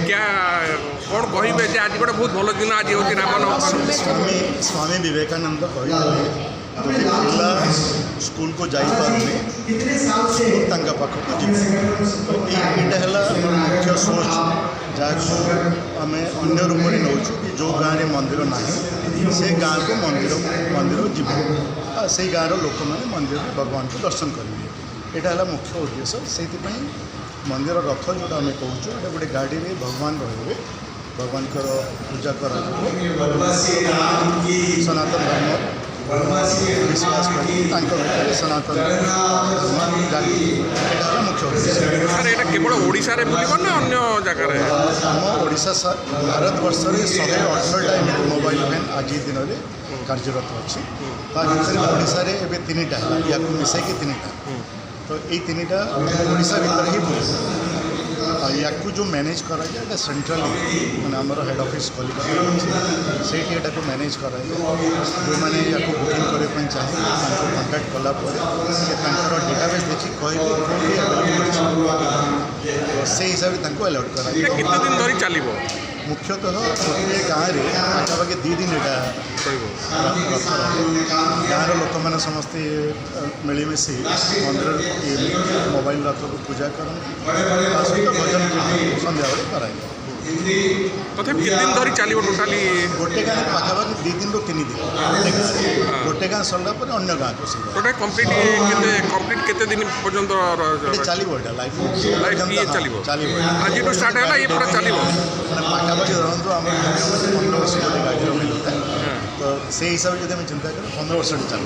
क्या कौन कहे आज गोटे बहुत भल दिन आज हूँ रामनवमी स्वामी विवेकानंद कहते पिला स्कूल को जापारे स्कूल पाखक जीटा मुख्य सोच जहाँ आम अन्य रूप में नौ कि जो गाँव में मंदिर ना से गाँव को मंदिर जीव से गाँव लोक मैंने मंदिर भगवान को दर्शन करेंगे यहाँ है मुख्य उद्देश्य से मंदिर रथ जो आम कहूँ गोटे गाड़ी में भगवान रे भगवान पूजा कर सनातन धर्म विश्वास कर सनातन मुख्य उद्देश्य सर यहाँ केवल ओडिशा रे बुलिबो ना अन्य जगह आम ओडिशा भारत वर्ष में 118टा मोबाइल वैन आज दिन में कार्यरत अच्छी ओडिशा रे एबे 3टा या मिसाई 3टा तो ये 3टा ओडिशा भीतर ही बुले या जो मैनेज करा जाए सेंट्रल मैंने आमर हेड ऑफिस कलिकता से मैनेज करा जो मैंने या बुकिंग करने चाहिए कंटाक्ट कलापर डेटाबेस देखिए कहले से हिसाब से अलाउट करा दिन धरी चलो मुख्यतः गोटे गाँव में पाखापाखि 2 दिन गाँव लोक मैंने समस्ते मिलमिशि मंदिर मोबाइल रथ को पूजा करते सहित भजन संध्या कराए तथा कितने दिन धरी चलो टोटाली गोटे गाँव पाखापाखि 2 दिन रू 3 दिन गोटे गाँव सरला अन्य गाँव को टोटाल कंप्लीट केते दिन पर्यंत चलो यहाँ लाइफ चलो आज स्टार्ट है ये पूरा चलो पाखापाखि धरतु आम 15 वर्ष गाड़ी मिलता है तो से हिसाब से जो चिंता करें 15 वर्ष चलो।